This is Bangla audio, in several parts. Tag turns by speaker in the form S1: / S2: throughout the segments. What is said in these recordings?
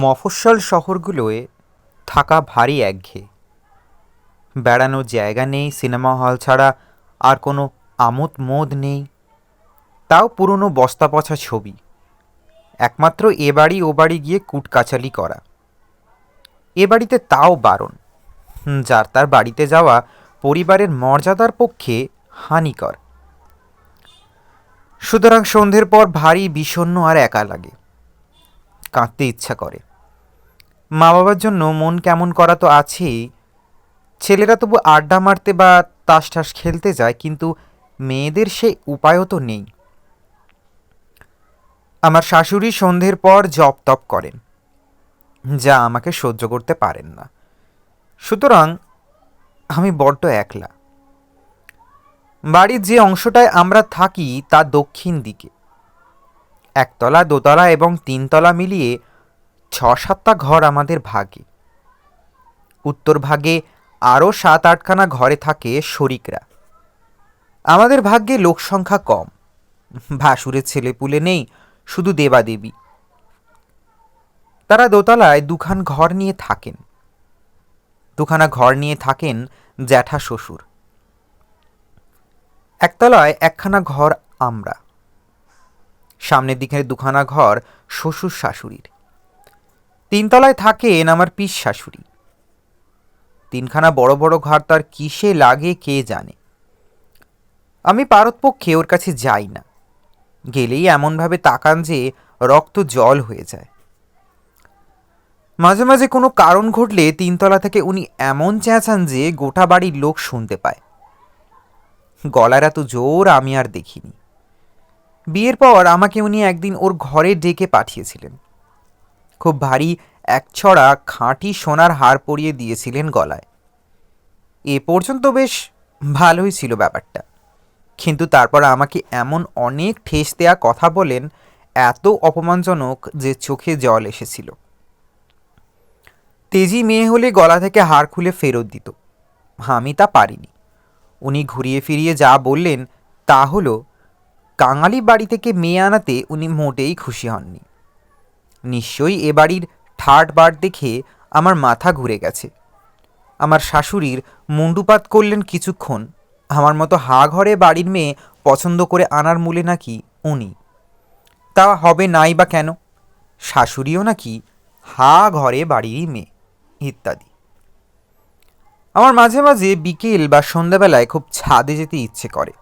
S1: মফস্বল শহরগুলোয় থাকা ভারী একঘেয়ে। বেড়ানোর জায়গা নেই, সিনেমা হল ছাড়া আর কোনো আমোদ মোদ নেই। তাও পুরনো বস্তা পচা ছবি, একমাত্র এ বাড়ি ও বাড়ি গিয়ে কুটকাচালি করা। এ বাড়িতে তাও বারণ, যার তার বাড়িতে যাওয়া পরিবারের মর্যাদার পক্ষে হানিকর। সুতরাং সন্ধ্যের পর ভারী বিষণ্ণ আর একা লাগে, কাঁদতে ইচ্ছা করে। মা বাবার জন্য মন কেমন করা তো আছেই, ছেলেরা তবু আড্ডা মারতে বা তাস টাস খেলতে যায়, কিন্তু মেয়েদের সে উপায়ও তো নেই। আমার শাশুড়ি সন্ধ্যের পর জপ তপ করেন, যা আমাকে সহ্য করতে পারেন না। সুতরাং আমি বড্ড একলা। বাড়ির যে অংশটায় আমরা থাকি তা দক্ষিণ দিকে। একতলা, দোতলা এবং তিনতলা মিলিয়ে ৬-৭টা ঘর আমাদের ভাগে। উত্তর ভাগে আরও ৭-৮খানা ঘরে থাকে শরিকরা। আমাদের ভাগ্যে লোকসংখ্যা কম, ভাসুরের ছেলেপুলে নেই, শুধু দেবাদেবী। তারা দোতলায় দুখানা ঘর নিয়ে থাকেন জ্যাঠা শ্বশুর। একতলায় একখানা ঘর আমরা, সামনের দিকে দুখানা ঘর শ্বশুর শাশুড়ির। তিনতলায় থাকেন আমার পিস শাশুড়ি। তিনখানা বড় বড় ঘর তার কিসে লাগে কে জানে। আমি পারতপক্ষে ওর কাছে যাই না, গেলেই এমনভাবে তাকান যে রক্ত জল হয়ে যায়। মাঝে মাঝে কোনো কারণ ঘটলে তিনতলা থেকে উনি এমন চেঁচান যে গোটা বাড়ির লোক শুনতে পায়। গলার এত জোর আমি আর দেখিনি। বিয়ের পর আমাকে উনি একদিন ওর ঘরে ডেকে পাঠিয়েছিলেন। খুব ভারী একছড়া খাঁটি সোনার হার পরিয়ে দিয়েছিলেন গলায়। এ পর্যন্ত বেশ ভালোই ছিল ব্যাপারটা, কিন্তু তারপর আমাকে এমন অনেক ঠেস দেয়া কথা বলেন, এত অপমানজনক যে চোখে জল এসেছিল। তেজি মেয়ে হলে গলা থেকে হার খুলে ফেরত দিত, আমি তা পারিনি। উনি ঘুরিয়ে ফিরিয়ে যা বললেন তা হলো, কাঙালি বাড়ি থেকে মেয়ে আনাতে উনি মোটেই খুশি হননি। নিশ্চয়ই এ বাড়ির ঠাট বার দেখে আমার মাথা ঘুরে গেছে। আমার শাশুড়ির মুন্ডুপাত করলেন কিছুক্ষণ। আমার মতো হা ঘরে বাড়ির মেয়ে পছন্দ করে আনার মূলে নাকি উনি। তা হবে নাই বা কেন, শাশুড়িও নাকি হা ঘরে বাড়িরই মেয়ে, ইত্যাদি। আমার মাঝে মাঝে বিকেল বা সন্ধ্যাবেলায় খুব ছাদে যেতে ইচ্ছে করে।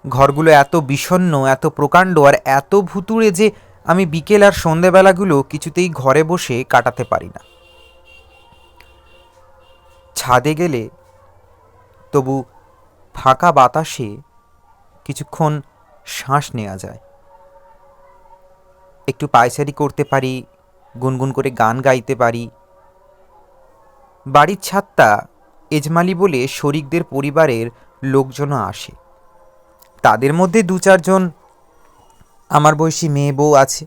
S1: ঘরগুলো এত বিষণ্ণ, এত প্রকাণ্ড আর এত ভুতুড়ে যে আমি বিকেল আর সন্ধ্যাবেলাগুলো কিছুতেই ঘরে বসে কাটাতে পারি না। ছাদে গেলে তবু ফাঁকা বাতাসে কিছুক্ষণ শ্বাস নেওয়া যায়, একটু পায়চারি করতে পারি, গুনগুন করে গান গাইতে পারি। বাড়ির ছাদটা এজমালি বলে শরিকদের পরিবারের লোকজনও আসে। তাদের মধ্যে ২-৪জন আমার বয়সী মেয়ে বউ আছে।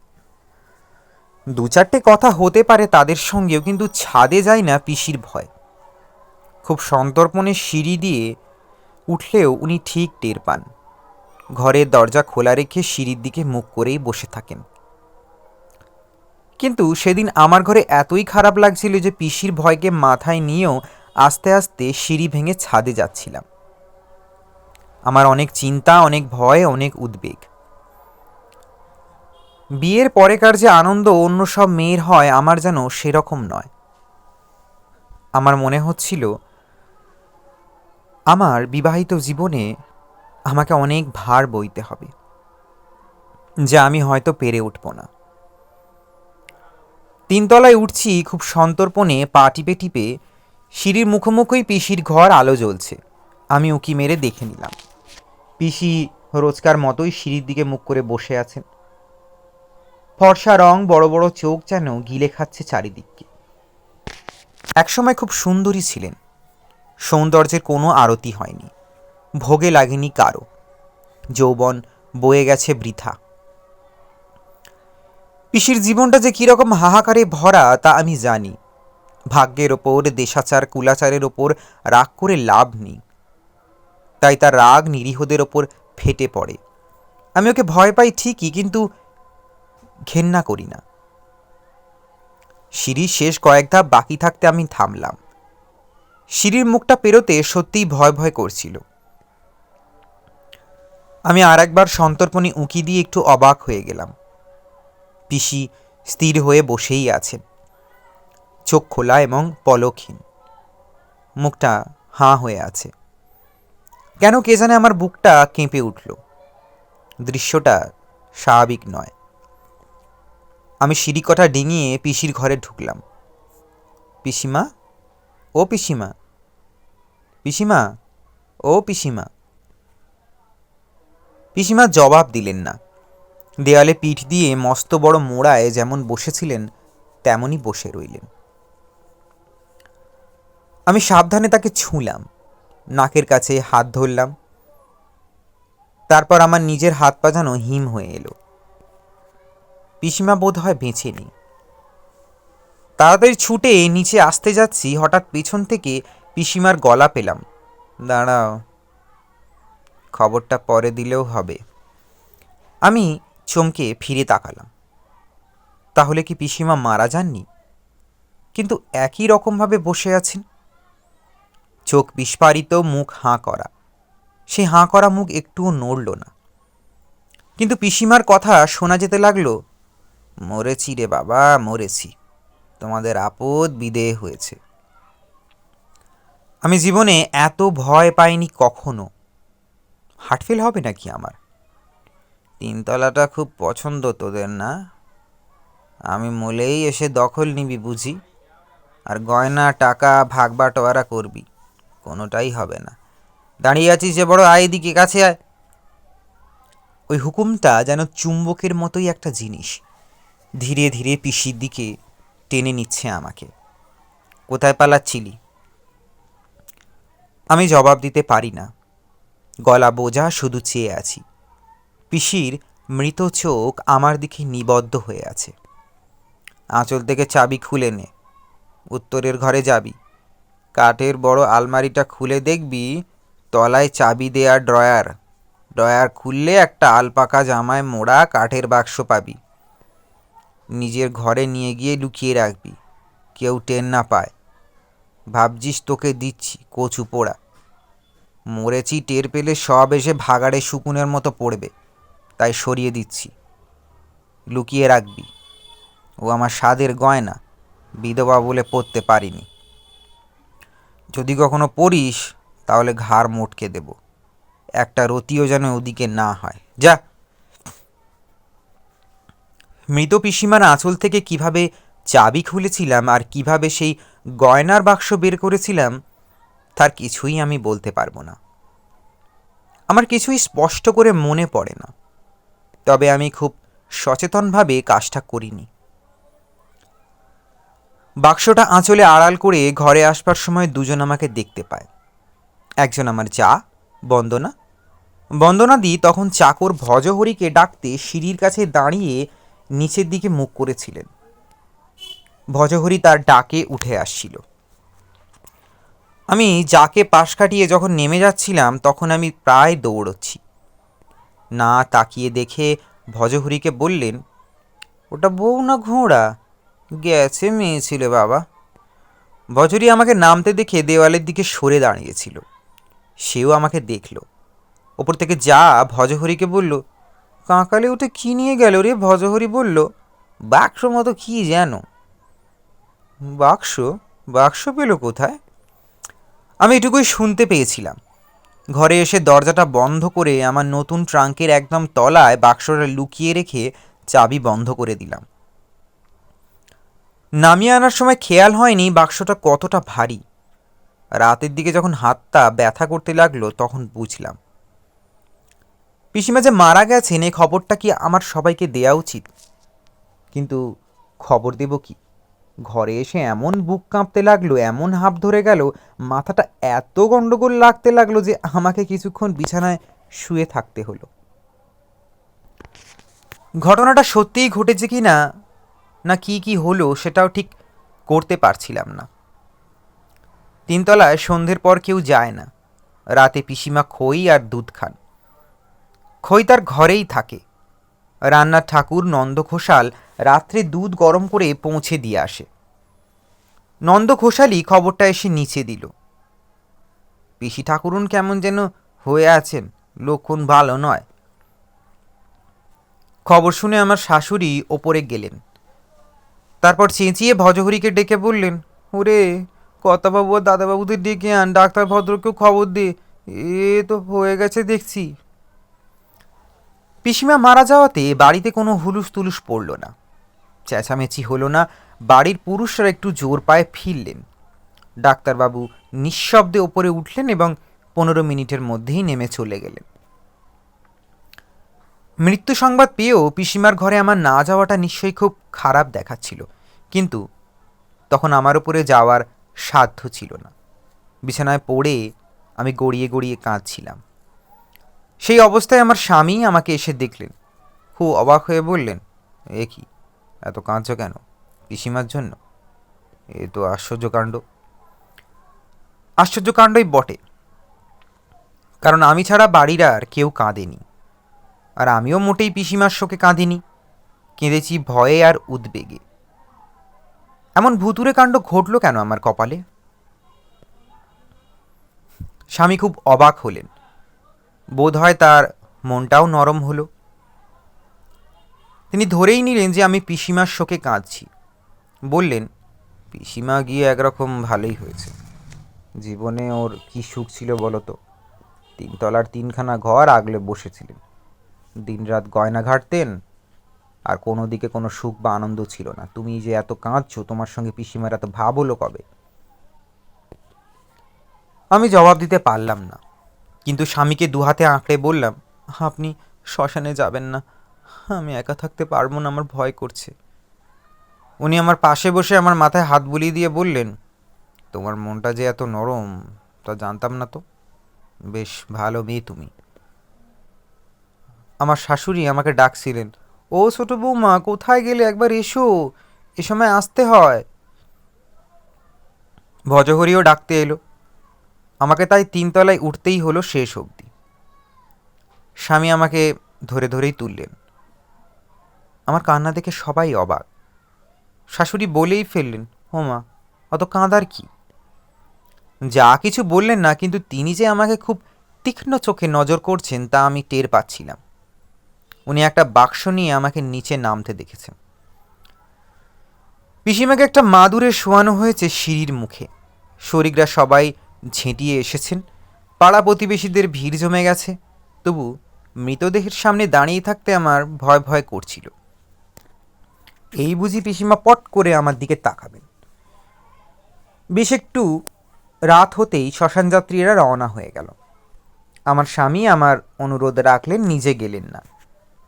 S1: ২-৪টে কথা হতে পারে তাদের সঙ্গেও, কিন্তু ছাদে যায় না পিসির ভয়। খুব সন্তর্পণে সিঁড়ি দিয়ে উঠলেও উনি ঠিক টের পান। ঘরের দরজা খোলা রেখে সিঁড়ির দিকে মুখ করেই বসে থাকেন। কিন্তু সেদিন আমার ঘরে এতই খারাপ লাগছিল যে পিসির ভয়কে মাথায় নিয়েও আস্তে আস্তে সিঁড়ি ভেঙে ছাদে যাচ্ছিলাম। আমার অনেক চিন্তা, অনেক ভয়, অনেক উদ্বেগ। বিয়ের পরেকার যে আনন্দ অন্য সব মেয়ের হয়, আমার যেন সেরকম নয়। আমার মনে হচ্ছিল আমার বিবাহিত জীবনে আমাকে অনেক ভার বইতে হবে, যা আমি হয়তো পেরে উঠব না। তিনতলায় উঠছি খুব সন্তর্পণে, পা টিপে টিপে। সিঁড়ির মুখোমুখিই পিসির ঘর, আলো জ্বলছে। আমি উঁকি মেরে দেখে নিলাম, পিসি রোজকার মতোই সিঁড়ির দিকে মুখ করে বসে আছেন। ফর্সা রং, বড় বড় চোখ যেন গিলে খাচ্ছে চারিদিককে। একসময় খুব সুন্দরী ছিলেন, সৌন্দর্যের কোনো আরতি হয়নি, ভোগে লাগেনি কারো, যৌবন বয়ে গেছে বৃথা। পিসির জীবনটা যে কীরকম হাহাকারে ভরা তা আমি জানি। ভাগ্যের ওপর, দেশাচার কুলাচারের ওপর রাগ করে লাভ নেই, তাই তার রাগ নিরীহদের ওপর ফেটে পড়ে। আমি ওকে ভয় পাই ঠিকই, কিন্তু ঘেন্না করি না। সিঁড়ির শেষ কয়েক ধাপ বাকি থাকতে আমি থামলাম। সিঁড়ির মুখটা পেরোতে সত্যিই ভয় ভয় করছিল। আমি আর একবার সন্তর্পণে উঁকি দিয়ে একটু অবাক হয়ে গেলাম। পিসি স্থির হয়ে বসেই আছেন, চোখ খোলা এবং পলকহীন, মুখটা হাঁ হয়ে আছে। কেন কে জানে আমার বুকটা কেঁপে উঠল। দৃশ্যটা স্বাভাবিক নয়। আমি সিঁড়িকটা ডিঙিয়ে পিসির ঘরে ঢুকলাম। পিসিমা, ও পিসিমা, পিসিমা, ও পিসিমা। পিসিমা জবাব দিলেন না। দেয়ালে পিঠ দিয়ে মস্ত বড় মোড়ায় যেমন বসেছিলেন তেমনই বসে রইলেন। আমি সাবধানে তাকে ছুঁলাম, নাকের কাছে হাত ধরলাম। তারপর আমার নিজের হাত পা যেন হিম হয়ে এলো। পিসিমা বোধ হয় বেঁচে নেই। তাড়াতাড়ি ছুটে নিচে আসতে যাচ্ছি, হঠাৎ পেছন থেকে পিসিমার গলা পেলাম। দাঁড়াও, খবরটা পরে দিলেও হবে। আমি চমকে ফিরে তাকালাম। তাহলে কি পিসিমা মারা যাননি? কিন্তু একই রকমভাবে বসে আছেন, চোখ বিস্ফারিত, মুখ হাঁ করা। সে হাঁ করা মুখ একটুও নড়ল না। কিন্তু পিসিমার কথা শোনা যেতে লাগলো, মরেছি রে বাবা, মরেছি, তোমাদের আপদ বিদেয় হয়েছে। আমি জীবনে এত ভয় পাইনি কখনো। হার্টফেল হবে নাকি আমার? তিনতলাটা খুব পছন্দ তোদের না? আমি মলেই এসে দখল নিবি বুঝি, আর গয়না টাকা ভাগ বাটোয়ারা করবি? কোনোটাই হবে না। দাঁড়িয়ে আছিস যে বড়, আয় এদিকে, কাছে আয়। ওই হুকুমটা যেন চুম্বকের মতোই একটা জিনিস, ধীরে ধীরে পিসির দিকে টেনে নিচ্ছে আমাকে। কোথায় পালাচ্ছিলি? আমি জবাব দিতে পারি না, গলা বোঝা, শুধু চেয়ে আছি। পিসির মৃত চোখ আমার দিকে নিবদ্ধ হয়ে আছে। আঁচল থেকে চাবি খুলে নে, উত্তরের ঘরে যাবি, কাঠের বড় আলমারিটা খুলে দেখবি তলায় চাবি দেয়া ড্রয়ার। ড্রয়ার খুললে একটা আলপাকা জামায় মোড়া কাঠের বাক্স পাবি। নিজের ঘরে নিয়ে গিয়ে লুকিয়ে রাখবি, কেউ টের না পায়। ভাবছিস তোকে দিচ্ছি কচু পোড়া? মরেছি টের পেলে সব এসে ভাগাড়ে শুকুনের মতো পড়বে, তাই সরিয়ে দিচ্ছি। লুকিয়ে রাখবি, ও আমার স্বাদের গয়না, বিধবা বলে পড়তে পারিনি। যদি কখনো পড়িস তাহলে ঘাড় মোটকে দেব, একটা রতিও যেন ওদিকে না হয়। যা। মৃত পিসিমার আঁচল থেকে কিভাবে চাবি খুলেছিলাম আর কিভাবে সেই গয়নার বাক্স বের করেছিলাম তার কিছুই আমি বলতে পারবো না। আমার কিছুই স্পষ্ট করে মনে পড়ে না। তবে আমি খুব সচেতনভাবে কাজটা করিনি। বাক্সটা আঁচলে আড়াল করে ঘরে আসবার সময় দুজন আমাকে দেখতে পায়। একজন আমার যা, বন্দনা। বন্দনাদি তখন চাকর ভজহরিকে ডাকতে সিঁড়ির কাছে দাঁড়িয়ে নিচের দিকে মুখ করেছিলেন। ভজহরি তার ডাকে উঠে আসছিল। আমি যাকে পাশ কাটিয়ে যখন নেমে যাচ্ছিলাম তখন আমি প্রায় দৌড়চ্ছি। না তাকিয়ে দেখে ভজহরিকে বললেন, ওটা বউ না ঘোড়া? গেছে মেয়ে ছিল বাবা। ভজহরি আমাকে নামতে দেখে দেওয়ালের দিকে সরে দাঁড়িয়েছিল। সেও আমাকে দেখল। ওপর থেকে যা ভজহরিকে বলল, কাঁকালে উঠে কী নিয়ে গেল রে? ভজহরি বলল, বাক্স মতো কী যেন। বাক্স? বাক্স পেল কোথায়? আমি এটুকুই শুনতে পেয়েছিলাম। ঘরে এসে দরজাটা বন্ধ করে আমার নতুন ট্রাঙ্কের একদম তলায় বাক্সটা লুকিয়ে রেখে চাবি বন্ধ করে দিলাম। নামিয়ে আনার সময় খেয়াল হয়নি বাক্সটা কতটা ভারী। রাতের দিকে যখন হাতটা ব্যথা করতে লাগলো তখন বুঝলাম। পিসিমা যে মারা গেছেন এই খবরটা কি আমার সবাইকে দেয়া উচিত? কিন্তু খবর দেব কি? ঘরে এসে এমন বুক কাঁপতে লাগলো, এমন হাঁপ ধরে গেল, মাথাটা এত গন্ডগোল লাগতে লাগলো যে আমাকে কিছুক্ষণ বিছানায় শুয়ে থাকতে হলো। ঘটনাটা সত্যিই ঘটেছে কি না, না কি কি হলো সেটাও ঠিক করতে পারছিলাম না। তিনতলায় সন্ধ্যের পর কেউ যায় না। রাতে পিসিমা খই আর দুধ খান। খই তার ঘরেই থাকে। রান্নার ঠাকুর নন্দ ঘোষাল রাত্রে দুধ গরম করে পৌঁছে দিয়ে আসে। নন্দ ঘোষালি খবরটা এসে নিচে দিল। পিসি ঠাকুরুন কেমন যেন হয়ে আছেন, লক্ষণ ভালো নয়। খবর শুনে আমার শাশুড়ি ওপরে গেলেন। তারপর চেঁচিয়ে ভজহরিকে ডেকে বললেন, ওরে কর্তাবাবু আর দাদাবাবুদের ডেকে আন, ডাক্তার ভদ্রকেও খবর দে, এ তো হয়ে গেছে দেখছি। পিসিমা মারা যাওয়াতে বাড়িতে কোনো হুলুস তুলুস পড়ল না, চেঁচামেচি হলো না। বাড়ির পুরুষরা একটু জোর পায়ে ফিরলেন। ডাক্তারবাবু নিঃশব্দে ওপরে উঠলেন এবং 15 মিনিটের মধ্যেই নেমে চলে গেলেন। মৃত্যু সংবাদ পেয়েও পিসিমার ঘরে আমার না যাওয়াটা নিশ্চয়ই খুব খারাপ দেখাচ্ছিল, কিন্তু তখন আমার উপরে যাওয়ার সাধ্য ছিল না। বিছানায় পড়ে আমি গড়িয়ে গড়িয়ে কাঁদছিলাম। সেই অবস্থায় আমার স্বামী আমাকে এসে দেখলেন। খুব অবাক হয়ে বললেন, এ কি, এত কাঁদছ কেন? পিসিমার জন্য? এ তো আশ্চর্যকাণ্ড। আশ্চর্যকাণ্ডই বটে, কারণ আমি ছাড়া বাড়ির আর কেউ কাঁদেনি, আর আমিও মোটেই পিসিমার শোকে কাঁদিনি। কেঁদেছি ভয়ে আর উদ্বেগে। এমন ভুতুরে কাণ্ড ঘটল কেন আমার কপালে? স্বামী খুব অবাক হলেন। বোধ হয় তার মনটাও নরম হলো। তিনি ধরেই নিলেন যে আমি পিসিমার শোকে কাঁদছি। বললেন, পিসিমা গিয়ে একরকম ভালোই হয়েছে। জীবনে ওর কি সুখ ছিল বলো তো? 3 তলার 3খানা ঘর আগলে বসেছিলেন, দিনরাত গয়না ঘাটতেন, আর কোনো দিকে কোনো সুখ বা আনন্দ ছিল না। তুমি যে এত কাঁদছো, তোমার সঙ্গে পিসিমার এত ভাব হলো কবে? আমি জবাব দিতে পারলাম না, কিন্তু স্বামীকে দুহাতে আঁকড়ে বললাম, আপনি শ্মশানে যাবেন না, আমি একা থাকতে পারবো না, আমার ভয় করছে। উনি আমার পাশে বসে আমার মাথায় হাত বুলিয়ে দিয়ে বললেন, তোমার মনটা যে এত নরম তা জানতাম না তো, বেশ ভালো মেয়ে তুমি। আমার শাশুড়ি আমাকে ডাকছিলেন, ও ছোট বৌমা কোথায় গেলে, একবার এসো, এ সময় আসতে হয়। ভজহরিও ডাকতে এলো। আমাকে তাই 3 তলায় উঠতেই হলো শেষ অবধি। স্বামী আমাকে ধরে ধরেই তুললেন। আমার কান্না দেখে সবাই অবাক। শাশুড়ি বলেই ফেললেন, ও মা, অত কাঁদার কি? যা কিছু বললেন না, কিন্তু তিনি যে আমাকে খুব তীক্ষ্ণ চোখে নজর করছেন তা আমি টের পাচ্ছিলাম। উনি একটা বাক্স নিয়ে আমাকে নিচে নামতে দেখেছেন। পিসিমাকে একটা মাদুরে শোয়ানো হয়েছে সিঁড়ির মুখে। শরিকরা সবাই ঝেঁটিয়ে এসেছেন, পাড়া প্রতিবেশীদের ভিড় জমে গেছে। তবু মৃতদেহের সামনে দাঁড়িয়ে থাকতে আমার ভয় ভয় করছিল। এই বুঝি পিসিমা পট করে আমার দিকে তাকাবেন। বেশ একটু রাত হতেই শ্মশানযাত্রীরা রওনা হয়ে গেল। আমার স্বামী আমার অনুরোধ রাখলেন, নিজে গেলেন না।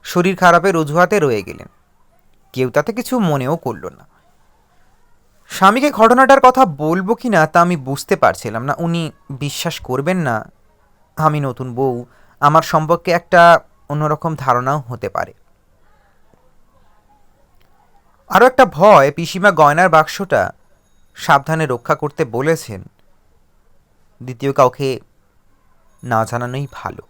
S1: শরীর খারাপের অজুহাতে রয়ে গেলেন। কেউ তাতে কিছু মনেও করল না। স্বামীকে ঘটনাটার কথা বলবো কি না তা আমি বুঝতে পারছিলাম না। উনি বিশ্বাস করবেন না, আমি নতুন বউ, আমার সম্পর্কে একটা অন্যরকম ধারণাও হতে পারে। আরও একটা ভয়, পিসিমা গয়নার বাক্সটা সাবধানে রক্ষা করতে বলেছেন, দ্বিতীয় কাউকে না জানানোই ভালো।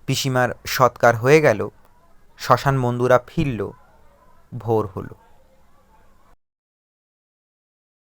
S1: পিসিমার সৎকার হয়ে গেল, শ্মশান বন্ধুরা ফিরল, ভোর হলো।